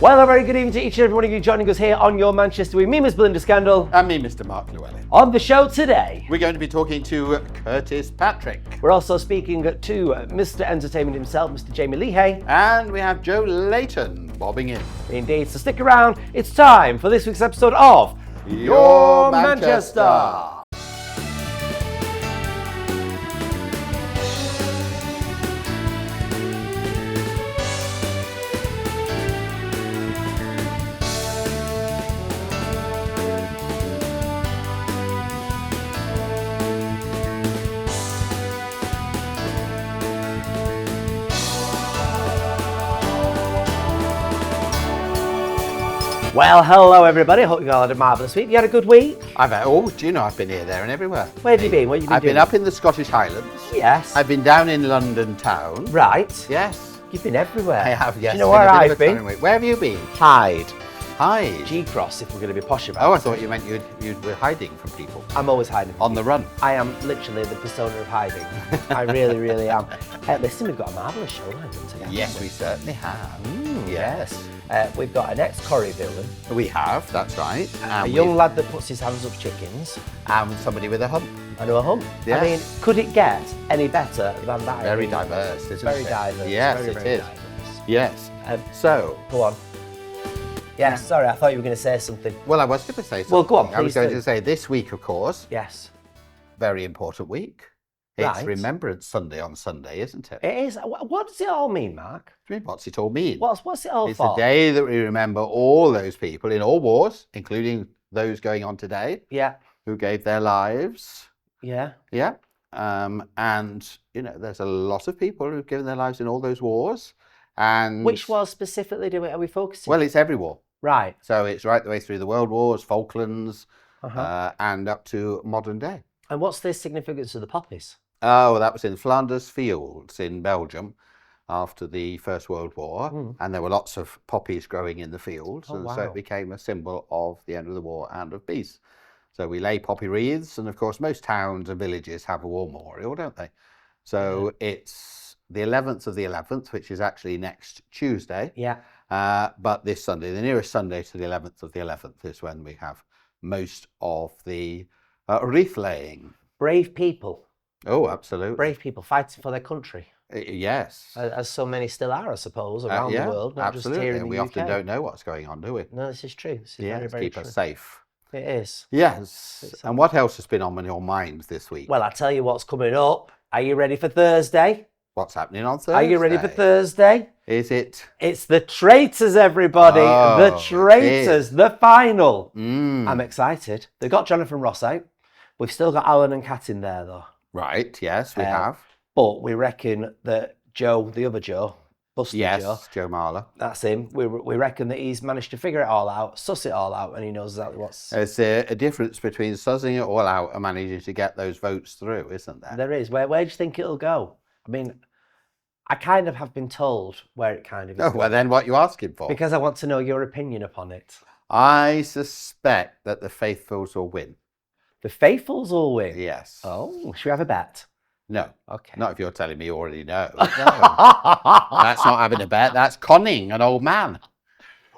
Well, a very good evening to each and every one of you joining us here on your Manchester with me, Miss Belinda Scandal. And me, Mr. Mark Llewellyn. On the show today, we're going to be talking to Curtis Patrick. We're also speaking to Mr. Entertainment himself, Mr. Jamie Leahey. And we have Joe Leighton bobbing in. Indeed, so stick around. It's time for this week's episode of Your Manchester. Well, hello everybody. Hope you all had a marvellous week. You had a good week? Do you know I've been here, there and everywhere. Where have you been? What have you been I've doing? been up in the Scottish Highlands. Yes. I've been down in London town. Right. Yes. You've been everywhere. I have, yes. Do you know where I've been? Where have you been? Hyde. Hyde. G-Cross, if we're going to be posh about it. Oh, I thought you meant you were hiding from people. I'm always hiding. On the run. I am literally the persona of hiding. I really, really am. Listen, we've got a marvellous show lined up together. Yes, we certainly have. Yes. We've got an ex-Corrie villain. We have, that's right. A young lad that puts his hands up chickens. And somebody with a hump. I know a hump. Yes. I mean, could it get any better than that? Very diverse, isn't very it? diverse. Yes, very, it very is. Diverse. Yes. So, go on. Yeah, sorry, I thought you were going to say something. Well, I was going to say something. Well, go on, please. I was going to say this week, of course. Yes. Very important week. It's Right. Remembrance Sunday on Sunday, isn't it? It is. What does it all mean, Mark? I mean, what's it all mean? What's it all It's for? the day that we remember all those people in all wars, including those going on today, Yeah. who gave their lives. Yeah. Yeah. And, you know, there's a lot of people who've given their lives in all those wars. And Which wars specifically are we focusing? Well, it's every war. Right. So it's right the way through the World Wars, Falklands, Uh-huh. and up to modern day. And what's the significance of the poppies? Oh, that was in Flanders Fields in Belgium after the First World War. And there were lots of poppies growing in the fields. Oh, and so wow. it became a symbol of the end of the war and of peace. So we lay poppy wreaths. And of course, most towns and villages have a war memorial, don't they? So it's the 11th of the 11th, which is actually next Tuesday. Yeah. But this Sunday, the nearest Sunday to the 11th of the 11th is when we have most of the wreath laying. Brave people. Oh, absolutely. Brave people fighting for their country. Yes. As so many still are, I suppose, around the world. Not absolutely. just here in the we UK. often don't know what's going on, do we? No, this is true. This is Yes, very, very keep true. us safe. It is. Yes. And what else has been on your mind this week? Well, I tell you what's coming up. Are you ready for Thursday? What's happening on Thursday? Are you ready for Thursday? Is it? It's the Traitors, everybody. Oh, the Traitors, the final. Mm. I'm excited. They've got Jonathan Ross out. We've still got Alan and Kat in there, though. Right, yes, we have. But we reckon that Joe, the other Joe, Buster Joe, Joe Marler. that's him. We reckon that he's managed to figure it all out, suss it all out, and he knows exactly what's... There's a difference between sussing it all out and managing to get those votes through, isn't there? There is. Where do you think it'll go? I mean, I kind of have been told where it kind of is. Oh, well, then what are you asking for? Because I want to know your opinion upon it. I suspect that the faithfuls will win. The faithfuls will win? Yes. Oh, should we have a bet? No. Okay. Not if you're telling me you already know. No. That's not having a bet. That's conning an old man.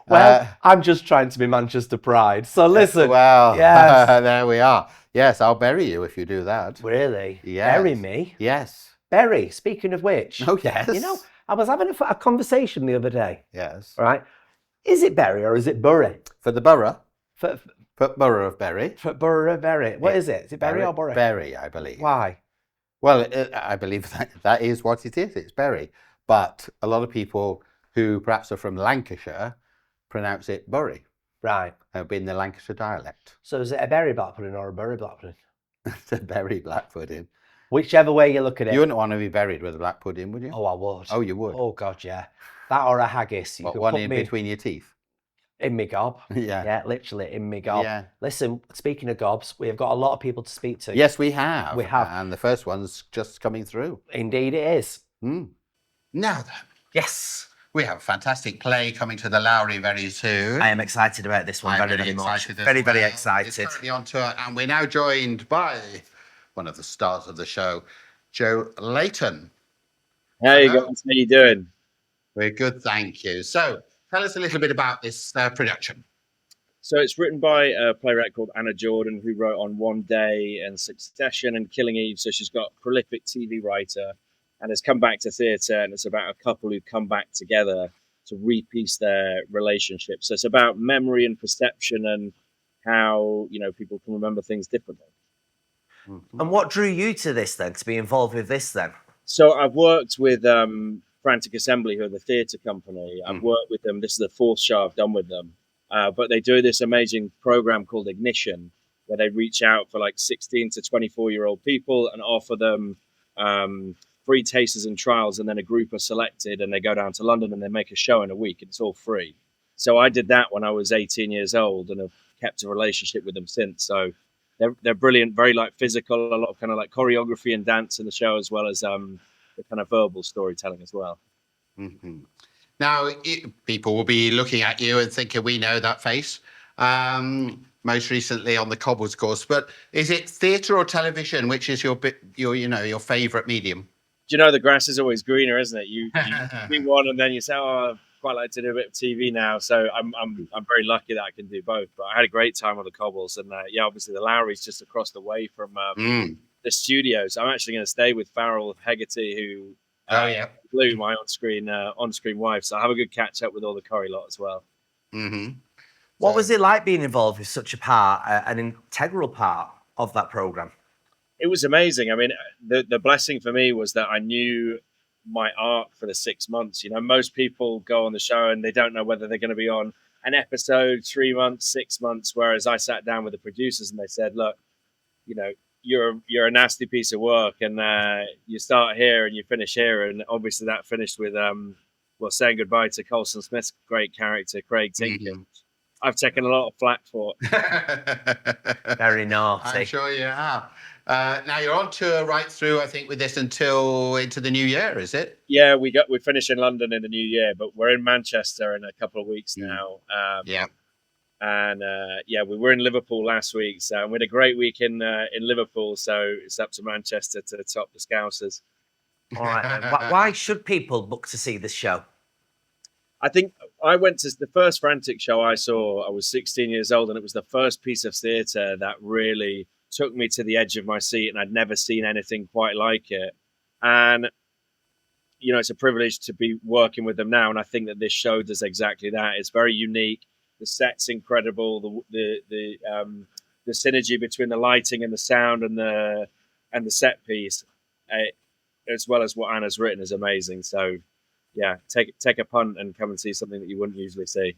Well, I'm just trying to be Manchester pride. So listen. Well, yes. There we are. Yes, I'll bury you if you do that. Really? Yes. Bury me? Yes. Bury, speaking of which. Oh, yes. You know, I was having a conversation the other day. Yes. Right? Is it Bury or is it Bury? For the borough. For Borough of Bury. For Borough of Bury. What is it? Is it Bury or Bury? Bury, I believe. Why? Well, I believe that is what it is. It's Bury. But a lot of people who perhaps are from Lancashire pronounce it Bury. Right. In the Lancashire dialect. So is it a Bury black pudding or a Bury black pudding? It's a Bury black pudding. Whichever way you look at it. You wouldn't want to be buried with a black pudding, would you? Oh, I would. Oh, you would? Oh, God, yeah. That or a haggis. You What, could one put in me between your teeth? in me gob. Yeah. Yeah, literally in me gob. Yeah. Listen, speaking of gobs, we have got a lot of people to speak to. Yes, we have. We have. And the first one's just coming through. Indeed it is. Now then, Yes. we have a fantastic play coming to the Lowry very soon. I am excited about this one very, very much. Very, very excited. It's currently on tour, and we're now joined by one of the stars of the show, Joe Leighton. Hey guys, how you doing? We're good, thank you. So, tell us a little bit about this production. So it's written by a playwright called Anna Jordan, who wrote on One Day and Succession and Killing Eve. So she's got a prolific TV writer and has come back to theatre, and it's about a couple who come back together to repiece their relationship. So it's about memory and perception and how, you know, people can remember things differently. And what drew you to this then, to be involved with this then? So I've worked with Frantic Assembly, who are the theatre company. I've worked with them. This is the fourth show I've done with them. But they do this amazing program called Ignition, where they reach out for like 16 to 24-year-old people and offer them free tasters and trials. And then a group are selected and they go down to London and they make a show in a week. And it's all free. So I did that when I was 18 years old and have kept a relationship with them since. So they're brilliant, very like physical, a lot of kind of like choreography and dance in the show, as well as the kind of verbal storytelling as well. Mm-hmm. Now, people will be looking at you and thinking, we know that face. Most recently on the Cobbles course, but is it theatre or television? Which is your favourite medium? Do you know the grass is always greener, isn't it? You do one and then you say, "Oh, I'd quite like to do a bit of TV now." So I'm very lucky that I can do both. But I had a great time on the Cobbles, and obviously the Lowry's just across the way from the studios. I'm actually going to stay with Farrell Hegarty, who blew my on-screen wife. So I have a good catch up with all the Corrie lot as well. Mm-hmm. What was it like being involved with such a part, an integral part of that programme? It was amazing. I mean, the blessing for me was that I knew my arc for the 6 months. You know, most people go on the show and they don't know whether they're going to be on an episode, 3 months, 6 months. Whereas I sat down with the producers and they said, look, you know, you're a nasty piece of work, and you start here and you finish here. And obviously that finished with saying goodbye to Colson Smith's great character, Craig Tinkin. Mm-hmm. I've taken a lot of flack for. Very naughty. I'm sure you have. Now you're on tour right through, I think, with this until into the new year, is it? Yeah, we finish in London in the new year, but we're in Manchester in a couple of weeks now. We were in Liverpool last week, so we had a great week in Liverpool. So it's up to Manchester to top the Scousers. All right. Why should people book to see this show? I think I went to the first Frantic show I saw. I was 16 years old, and it was the first piece of theatre that really took me to the edge of my seat, and I'd never seen anything quite like it. And, you know, it's a privilege to be working with them now, and I think that this show does exactly that. It's very unique. The set's incredible. The synergy between the lighting and the sound and the set piece, as well as what Anna's written, is amazing. So, yeah, take a punt and come and see something that you wouldn't usually see.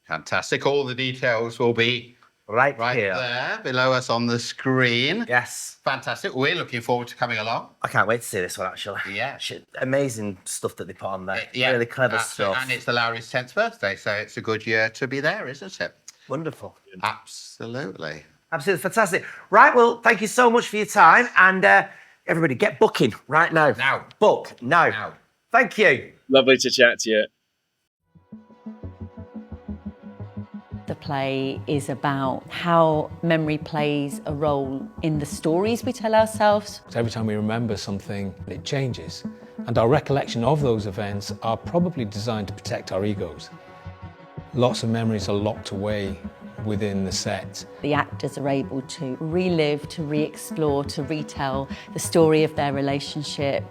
Fantastic. All the details will be right here, there below us on the screen. Yes. Fantastic. We're looking forward to coming along. I can't wait to see this one, actually. Yeah. Amazing stuff that they put on there. Really clever stuff. And it's the Lowry's 10th birthday, so it's a good year to be there, isn't it? Wonderful. Absolutely. Absolutely fantastic. Right, well, thank you so much for your time. And everybody, get booking right now. Now. Book now. Thank you. Lovely to chat to you. The play is about how memory plays a role in the stories we tell ourselves. Every time we remember something, it changes. And our recollection of those events are probably designed to protect our egos. Lots of memories are locked away within the set. The actors are able to relive, to re-explore, to retell the story of their relationship.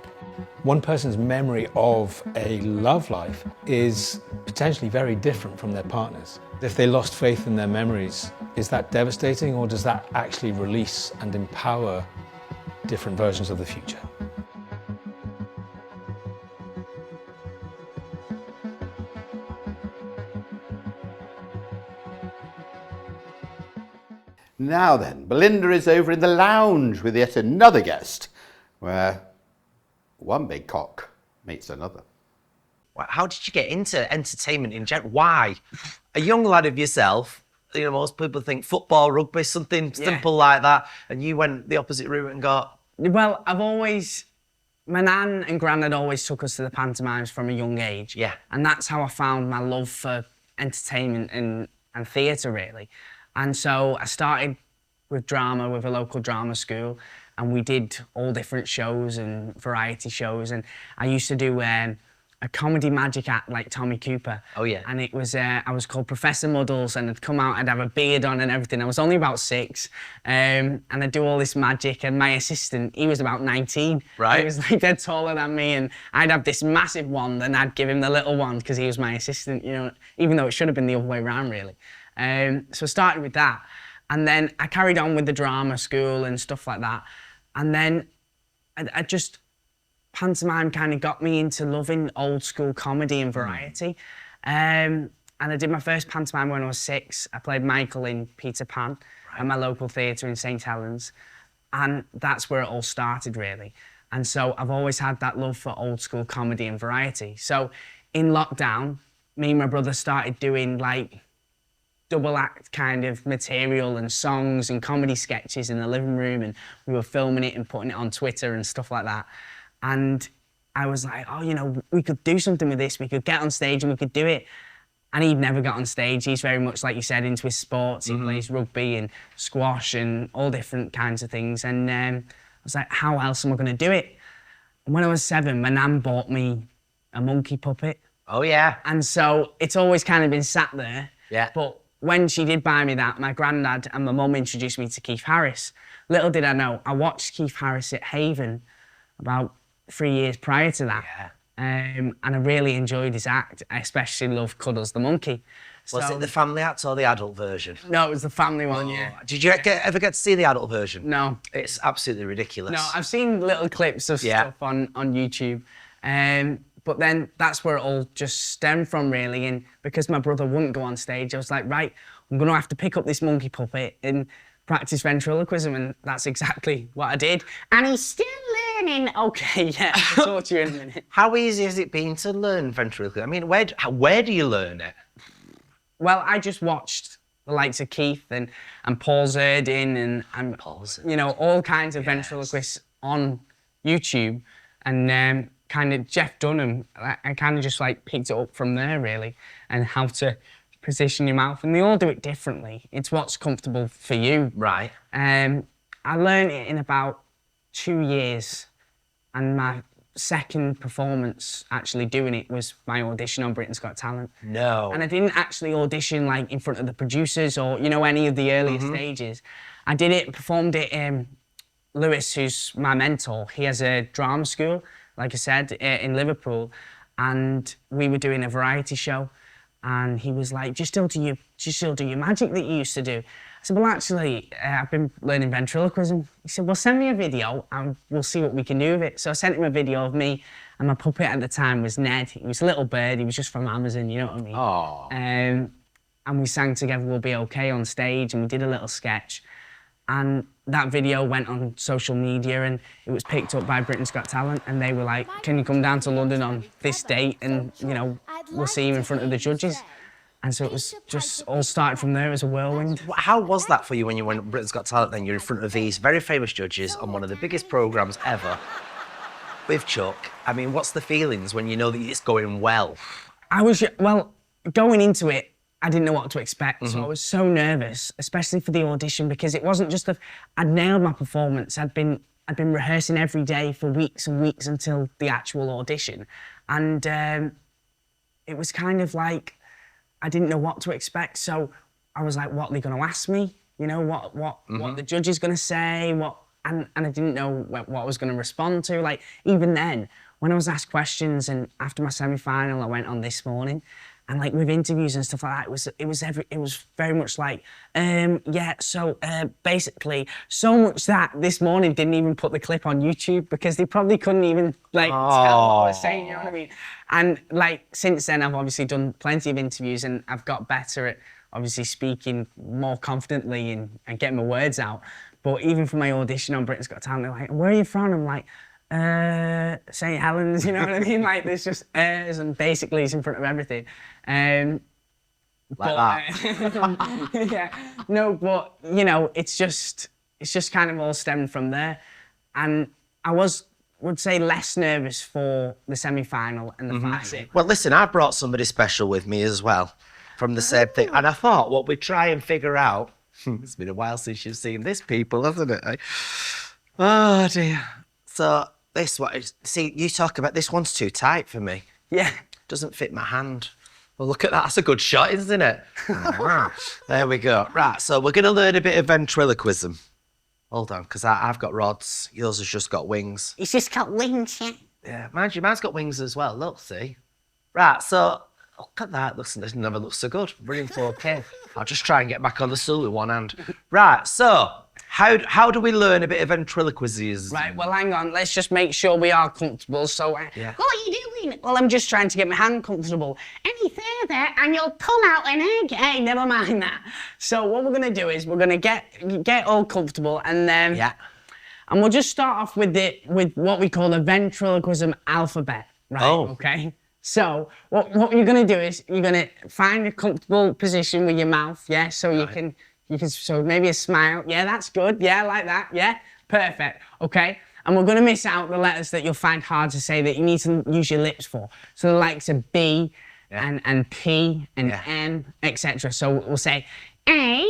One person's memory of a love life is potentially very different from their partner's. If they lost faith in their memories, is that devastating, or does that actually release and empower different versions of the future? Now then, Belinda is over in the lounge with yet another guest, where one big cock meets another. How did you get into entertainment in general? Why? A young lad of yourself, you know, most people think football, rugby, something simple like that, and you went the opposite route and got... Well, my nan and gran had always took us to the pantomimes from a young age. Yeah. And that's how I found my love for entertainment and theatre, really. And so I started with drama with a local drama school, and we did all different shows and variety shows. And I used to do a comedy magic act like Tommy Cooper. Oh, yeah. And it was, I was called Professor Muddles, and I'd come out, I'd have a beard on and everything. I was only about 6, and I'd do all this magic, and my assistant, he was about 19. Right. He was like dead taller than me, and I'd have this massive wand, and I'd give him the little wand because he was my assistant, you know, even though it should have been the other way around, really. So I started with that, and then I carried on with the drama school and stuff like that, and then I just, pantomime kind of got me into loving old school comedy and variety. And I did my first pantomime when I was 6. I played Michael in Peter Pan at my local theatre in St Helens. And that's where it all started, really. And so I've always had that love for old school comedy and variety. So in lockdown, me and my brother started doing like double act kind of material and songs and comedy sketches in the living room, and we were filming it and putting it on Twitter and stuff like that. And I was like, oh, you know, we could do something with this. We could get on stage and we could do it. And he'd never got on stage. He's very much, like you said, into his sports. He plays rugby and squash and all different kinds of things. And I was like, how else am I going to do it? And when I was 7, my nan bought me a monkey puppet. Oh, yeah. And so it's always kind of been sat there. Yeah. But when she did buy me that, my granddad and my mum introduced me to Keith Harris. Little did I know, I watched Keith Harris at Haven about 3 years prior to that. Yeah. And I really enjoyed his act. I especially loved Cuddles the monkey. Was So- it the family act or the adult version? No, it was the family one, yeah. Did you ever get to see the adult version? No. It's absolutely ridiculous. No, I've seen little clips of stuff on YouTube. But then that's where it all just stemmed from, really. And because my brother wouldn't go on stage, I was like, right, I'm going to have to pick up this monkey puppet and practice ventriloquism. And that's exactly what I did. And he's still learning. Okay, yeah, I'll talk to you in a minute. How easy has it been to learn ventriloquism? I mean, where do you learn it? Well, I just watched the likes of Keith and Paul Zerdin and Paul Zerdin. you know, all kinds of ventriloquists on YouTube, and kind of Jeff Dunham. I kind of just like picked it up from there, really, and how to position your mouth, and they all do it differently. It's what's comfortable for you. Right. I learned it in about 2 years, and my second performance actually doing it was my audition on Britain's Got Talent. No. And I didn't actually audition like in front of the producers or, you know, any of the earlier stages. I did it, performed it. Lewis, who's my mentor, he has a drama school, like I said, in Liverpool, and we were doing a variety show, and he was like, do you still do your magic that you used to do? I said, well, actually, I've been learning ventriloquism. He said, well, send me a video and we'll see what we can do with it. So I sent him a video of me, and my puppet at the time was Ned. He was a little bird. He was just from Amazon, you know what I mean? Oh. And we sang Together We'll Be Okay on stage, and we did a little sketch. And that video went on social media, and it was picked up by Britain's Got Talent, and they were like, can you come down to London on this date and, you know, we'll see you in front of the judges. And so it was just all started from there as a whirlwind. How was that for you when you went to Britain's Got Talent then? You're in front of these very famous judges on one of the biggest programmes ever with Chuck. I mean, what's the feelings when you know that it's going well? Well, going into it, I didn't know what to expect. So I was so nervous, especially for the audition, because it wasn't just I'd nailed my performance. I'd been rehearsing every day for weeks and weeks until the actual audition. And it was kind of like, I didn't know what to expect, so I was like, what are they going to ask me? You know, what the judge is going to say, and I didn't know what I was going to respond to. Like, even then, when I was asked questions, and after my semi-final, I went on This Morning, and like with interviews and stuff like that, it was very much like, basically, so much that This Morning didn't even put the clip on YouTube because they probably couldn't even like tell what I was saying, you know what I mean? And like since then, I've obviously done plenty of interviews, and I've got better at obviously speaking more confidently and getting my words out. But even for my audition on Britain's Got Talent, they're like, where are you from? I'm like, St Helens, you know what I mean? Like, there's just airs, and basically it's in front of everything. That. Yeah. No, but, you know, it's just kind of all stemmed from there. And I would say less nervous for the semi-final and the final. Well, listen, I brought somebody special with me as well from the same thing. And I thought what we'd try and figure out, it's been a while since you've seen this, people, hasn't it? Oh, dear. So this one, see, you talk about, this one's too tight for me. Yeah. Doesn't fit my hand. Well, look at that. That's a good shot, isn't it? There we go. Right, so we're going to learn a bit of ventriloquism. Hold on, because I've got rods. Yours has just got wings. It's just got wings, yeah. Yeah, mind you, mine's got wings as well. Look, see? Right, so look at that. Listen, this never looks so good. We're in 4K. I'll just try and get back on the stool with one hand. Right, so how do we learn a bit of ventriloquism? Right, well, hang on. Let's just make sure we are comfortable. So, Yeah. what are you doing? Well, I'm just trying to get my hand comfortable. Any further, and you'll pull out an egg. Hey, never mind that. So, what we're going to do is we're going to get all comfortable, and then... Yeah. And we'll just start off with what we call the ventriloquism alphabet, right? Oh. Okay. So what you're gonna do is you're gonna find a comfortable position with your mouth, yeah. So you can so maybe a smile, yeah, that's good, yeah, like that, yeah, perfect, okay. And we're gonna miss out the letters that you'll find hard to say that you need to use your lips for. So the likes of B and P and M, etc. So we'll say A,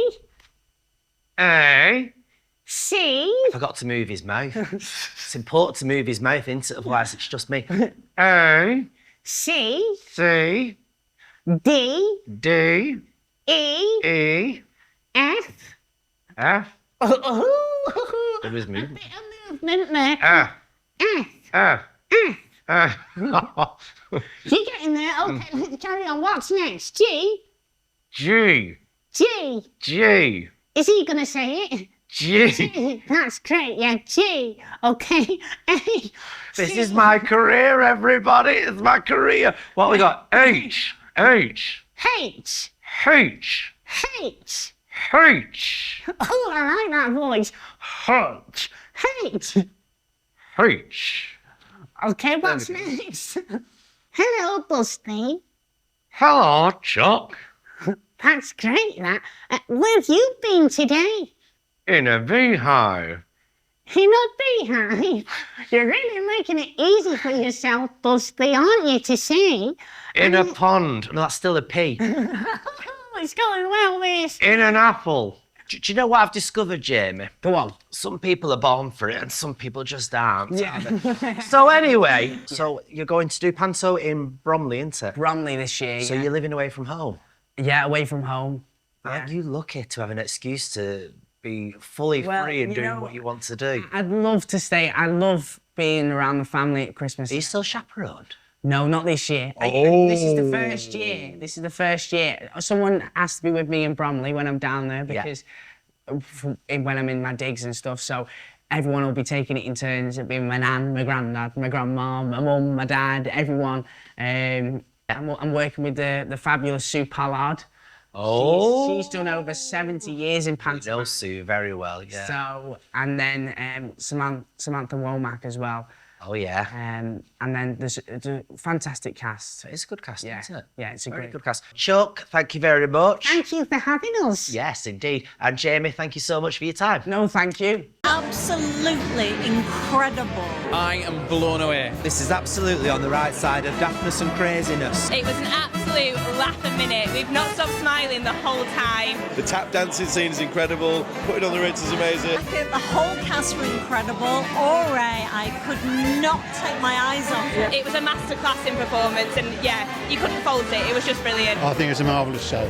C. I forgot to move his mouth. It's important to move his mouth, isn't it? Otherwise, it's just me. A, C, C, D, D, E, E, F. F. Ooh, There was movement. bit of movement there. F. F. F. F. You're getting there. Okay, let's carry on. What's next? G, G. G. G. Is he gonna say it? G. G. That's great. Yeah, G. Okay. A. This C. is my career, everybody. It's my career. What we got? H. H. H. H. H. H. Oh, I like that voice. H. H. H. Okay, what's next? Hello, Busty. Hello, Chuck. That's great, that. Where have you been today? In a beehive. In a beehive? You're really making it easy for yourself, Busty, aren't you, to say? In a pond. No, that's still a P. Oh, it's going well, this. In an apple. Do you know what I've discovered, Jamie? Go on. Some people are born for it and some people just aren't. Yeah. So anyway, so you're going to do panto in Bromley, isn't it? Bromley this year. So yeah. you're living away from home. Yeah, away from home. Aren't you lucky to have an excuse to be fully free and you doing know, what you want to do? I'd love to stay. I love being around the family at Christmas. Are you still chaperoned? No, not this year. This is the first year. This is the first year. Someone has to be with me in Bromley when I'm down there because when I'm in my digs and stuff. So everyone will be taking it in turns. It'll be my nan, my granddad, my grandma, my mum, my dad, everyone. I'm working with the fabulous Sue Pollard. Oh. She's done over 70 years in You pantomime. know Sue very well, yeah. So, and then Samantha Womack as well. Oh, yeah. And then there's a fantastic cast. It's a good cast, Yeah, isn't it? yeah, it's a Very great good cast. Chuck, thank you very much. Thank you for having us. Yes, indeed. And Jamie, thank you so much for your time. No, thank you. Absolutely incredible. I am blown away. This is absolutely on the right side of daftness and craziness. It was an absolute laugh a minute. We've not stopped smiling the whole time. The tap dancing scene is incredible. Putting on the Ritz is amazing. I think the whole cast were incredible. Ore, I could not take my eyes off it. It was a masterclass in performance, and yeah, you couldn't fault it. It was just brilliant. I think it's a marvellous show.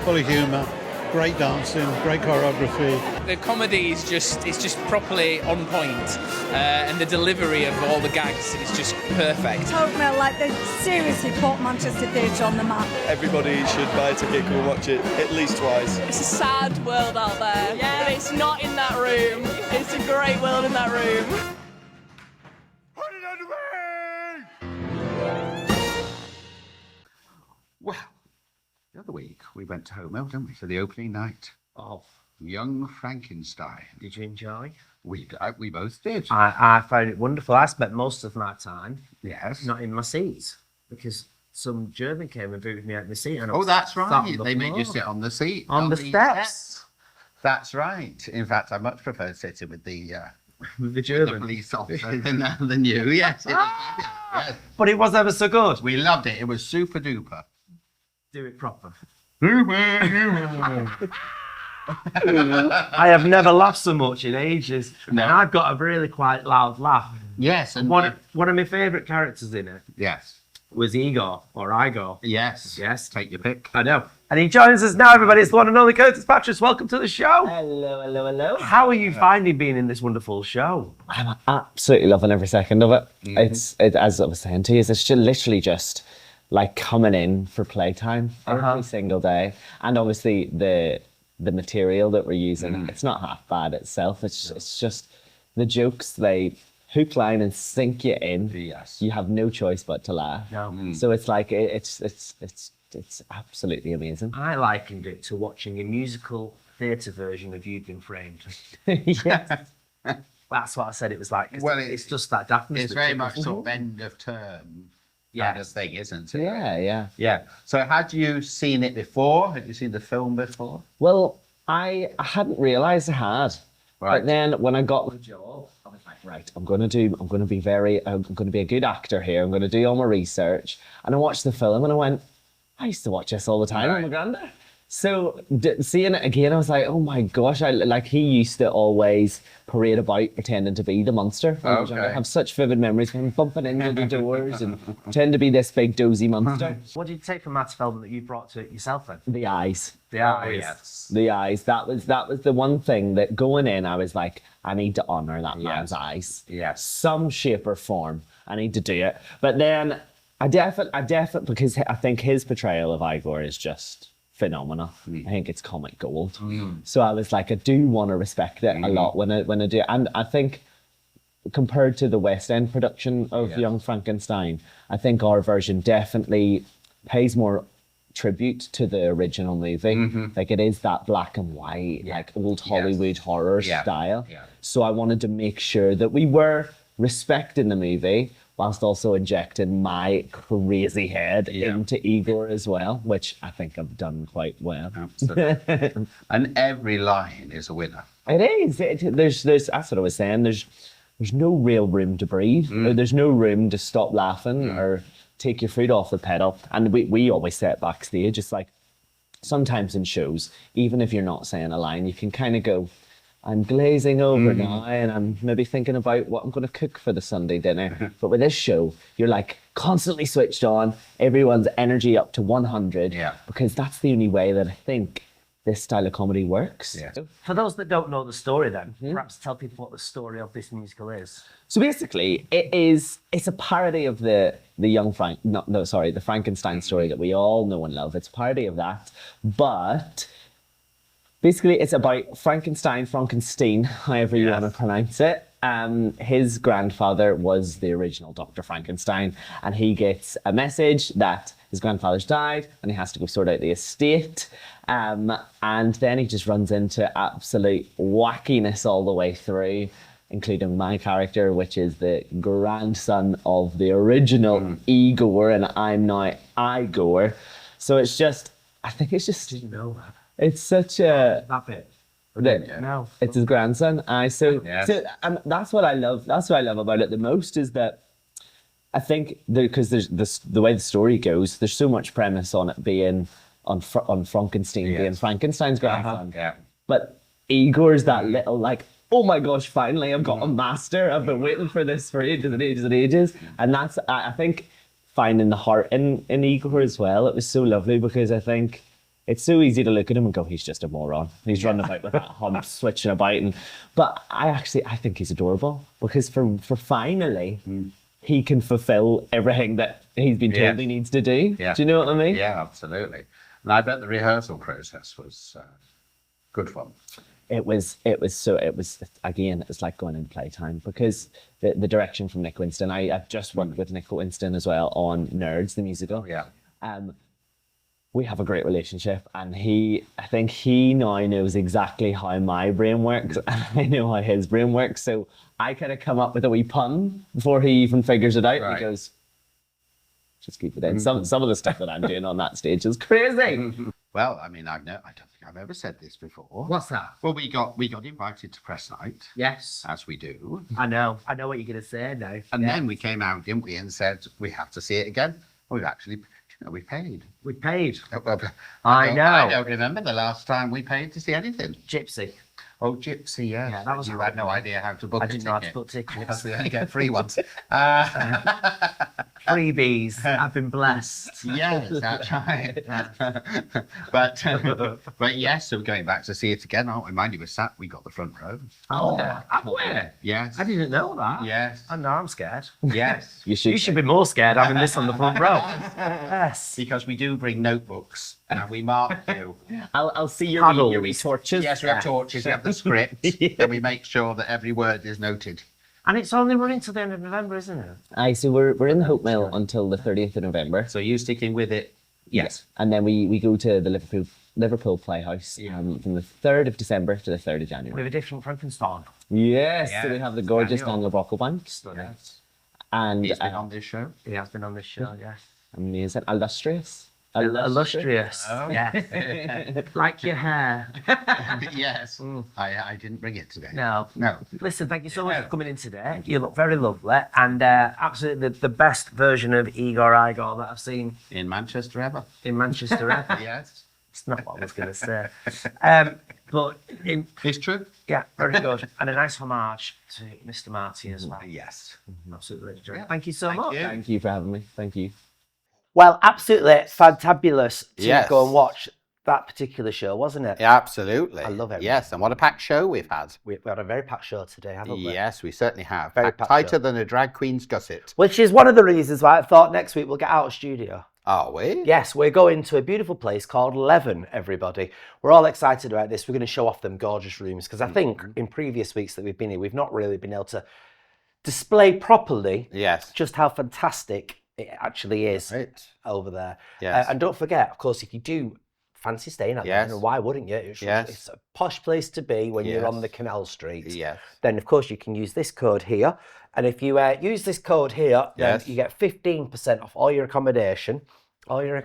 Full of humour, great dancing, great choreography. The comedy is just properly on point, and the delivery of all the gags is just perfect. Totally, like they seriously put Manchester Theatre on the map. Everybody should buy a ticket, come and watch it at least twice. It's a sad world out there, but it's not in that room. It's a great world in that room. Well, the other week we went to Homo, didn't we, for the opening night of Young Frankenstein. Did you enjoy? We both did. I found it wonderful. I spent most of my time Yes. not in my seat because some German came and booted me out of my seat. And I Oh, was that's sat right. on the They made you floor. sit on the seat. On the steps. That's right. In fact, I much prefer sitting with the With the the German. police officer than you. Yes, yes. But it was ever so good. We loved it. It was super duper. Do it proper. I have never laughed so much in ages. No. And I've got a really quite loud laugh. Yes, and One of my favourite characters in it yes. Was Igor or Igor? Yes. Yes. Take your pick. I know. And he joins us now, everybody. It's the one and only Curtis Patras. Welcome to the show. Hello, hello, hello. How are you finding being in this wonderful show? I'm absolutely loving every second of it. It's as I was saying to you, it's literally just like coming in for playtime every single day. And obviously the material that we're using, it's not half bad itself. It's just the jokes, they hook, line, and sink you in. Yes. You have no choice but to laugh. No. So it's like it's absolutely amazing. I likened it to watching a musical theatre version of You've Been Framed. Yeah. That's what I said it was like. Well, it's just that daftness. It's very much sort of end of term kind of thing, isn't it? Yeah. So had you seen it before? Had you seen the film before? Well, I hadn't realised I had. Right. But then when I got the job, I was like, right, I'm going to be a good actor here. I'm going to do all my research. And I watched the film and I went, I used to watch this all the time on my granddad. So seeing it again, I was like, oh my gosh, he used to always parade about pretending to be the monster. I have such vivid memories of him bumping into the doors and pretending to be this big dozy monster. What did you take from Matt's film that you brought to it yourself then? The eyes. The eyes. Yes. The eyes. That was the one thing that going in, I was like, I need to honour that man's eyes. Yes. Some shape or form. I need to do it. But then I definitely, because I think his portrayal of Igor is just phenomenal. I think it's comic gold. So I was like, I do want to respect it a lot when I do. And I think compared to the West End production of Young Frankenstein, I think our version definitely pays more tribute to the original movie. Like it is that black and white, like old Hollywood horror style. So I wanted to make sure that we were respecting the movie whilst also injecting my crazy head into Igor as well, which I think I've done quite well. Absolutely. And every line is a winner. It is. There's that's what I was saying. There's no real room to breathe. There's no room to stop laughing or take your foot off the pedal. And we always say it backstage. It's like sometimes in shows, even if you're not saying a line, you can kind of go, I'm glazing over now and I'm maybe thinking about what I'm going to cook for the Sunday dinner. But with this show, you're like constantly switched on, everyone's energy up to 100 because that's the only way that I think this style of comedy works. For those that don't know the story then, perhaps tell people what the story of this musical is. So basically, it's a parody of the Frankenstein story that we all know and love. It's a parody of that, but basically, it's about Frankenstein, however you want to pronounce it. His grandfather was the original Dr. Frankenstein, and he gets a message that his grandfather's died and he has to go sort out the estate. And then he just runs into absolute wackiness all the way through, including my character, which is the grandson of the original Igor, and I'm now Igor. So it's just, I think it's just... Did you know that? It's such a... That bit. No, it's his grandson. So that's what I love. That's what I love about it the most is that I think because there's the way the story goes, there's so much premise on it being on Frankenstein being Frankenstein's grandson. But Igor's that little like, oh my gosh, finally I've got a master. I've been waiting for this for ages and ages and ages. And that's I think finding the heart in Igor as well. It was so lovely because I think it's so easy to look at him and go, he's just a moron. He's running about with that hump, switching about. But I think he's adorable because for finally, he can fulfill everything that he's been told he needs to do. Do you know what I mean? Yeah, absolutely. And I bet the rehearsal process was good fun. It was again, it's like going in playtime because the direction from Nick Winston, I've just worked with Nick Winston as well on Nerds, the musical. We have a great relationship and I think he now knows exactly how my brain works and I know how his brain works. So I kind of come up with a wee pun before he even figures it out. He goes, just keep it in. Some of the stuff that I'm doing on that stage is crazy. Well, I mean, I don't think I've ever said this before. What's that? Well, we got invited to press night. Yes. As we do. I know what you're going to say now. And then we came out, didn't we, and said, we have to see it again. We've actually... we paid. We paid. I know. I don't remember the last time we paid to see anything. Gypsy. Oh, Gypsy, yeah. Yeah, that was. You had no idea how to book. I didn't know how to book tickets. We only get free ones. freebies. I've been blessed. Yes, that's right. but yes, so we're going back to see it again, aren't we? Mind you, we got the front row. Oh, have we? Yes. I didn't know that. Yes. I know, I'm scared. Yes. You should be more scared having this on the front row. Yes. Because we do bring notebooks and we mark you. I'll see your wee torches. Yes, we have torches, we have the script, and we make sure that every word is noted. And it's only running till the end of November, isn't it? Aye, so we're in the Hope Mill until the 30th of November. So you sticking with it? Yes. And then we go to the Liverpool Playhouse from the 3rd of December to the 3rd of January. With a different Frankenstein. Yes, so we have the gorgeous Daniel Brocklebank. Yes. And he's been on this show. He has been on this show, yes. Amazing. Illustrious. Illustrious. Oh. Yeah. Like your hair. Yes. I didn't bring it today. No. Listen, thank you so much for coming in today. You look very lovely and absolutely the best version of Igor that I've seen. In Manchester ever. In Manchester ever. Yes. It's not what I was going to say. But it's true. Yeah, very good. And a nice homage to Mr. Marty as well. Yes. Absolutely legendary. Thank you so much. Thank you for having me. Thank you. Well, absolutely fantabulous to go and Yes. watch that particular show, wasn't it? Yeah, absolutely. I love it. Yes, and what a packed show we've had. We've had a very packed show today, haven't we? Yes, we certainly have. Very Packed packed tighter show. than a drag queen's gusset. Which is one of the reasons why I thought next week we'll get out of studio. Are we? Yes, we're going to a beautiful place called Layton, everybody. We're all excited about this. We're going to show off them gorgeous rooms because I think in previous weeks that we've been here, we've not really been able to display properly just how fantastic it actually is over there. Yes. And don't forget, of course, if you do fancy staying at Layton, why wouldn't you? It's a posh place to be when you're on the Canal Street. Yes. Then, of course, you can use this code here. And if you use this code here, then you get 15% off all your accommodation. All your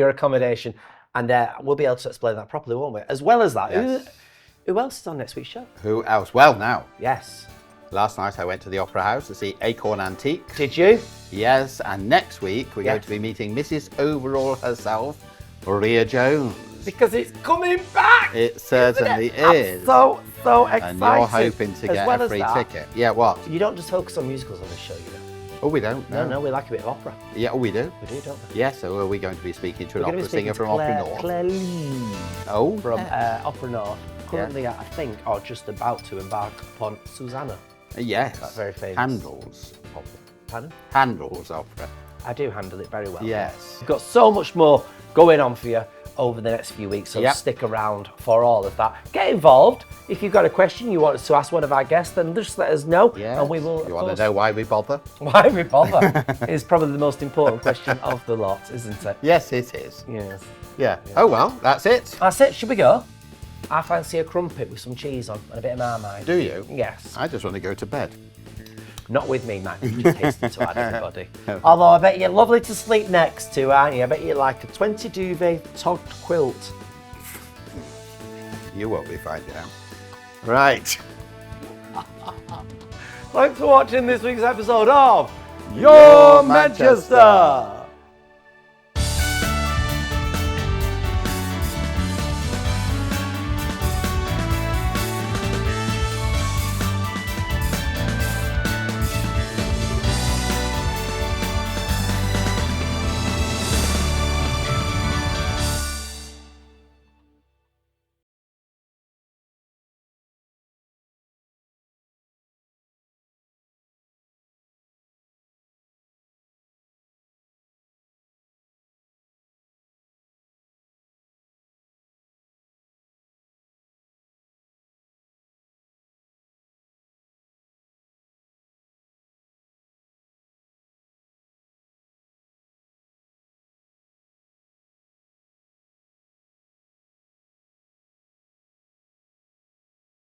accommodation. And we'll be able to explain that properly, won't we? As well as that, who else is on next week's show? Who else? Well, now. Yes. Last night I went to the Opera House to see Acorn Antique. Did you? Yes, and next week we're going to be meeting Mrs. Overall herself, Maria Jones. Because it's coming back! It certainly is. I'm so excited. And you're hoping to get a free ticket. Yeah, what? You don't just focus on musicals on this show, you know. Oh, we don't? No, we like a bit of opera. Yeah, oh, we do? We do, don't we? Yeah, so are we going to be speaking to an We're going to opera be speaking singer to from Opera North? Claire Lee. Oh. From Opera North. Currently, I think, or just about to embark upon Susanna. Yes. That's very famous. Handel's opera. Pardon? Handel's opera. I do handle it very well. Yes. We've got so much more going on for you over the next few weeks, so stick around for all of that. Get involved. If you've got a question you want us to ask one of our guests, then just let us know, and we will. You want to know why we bother? Why we bother is probably the most important question of the lot, isn't it? Yes, it is. Yes. Yeah. Oh well, that's it. That's it. Should we go? I fancy a crumpet with some cheese on and a bit of marmite. Do you? Yes. I just want to go to bed. Not with me, man. You just hasten to add everybody. Although I bet you're lovely to sleep next to, aren't you? I bet you like a 20 duvet togged quilt. You won't be finding out. Right. Thanks for watching this week's episode of Your Manchester.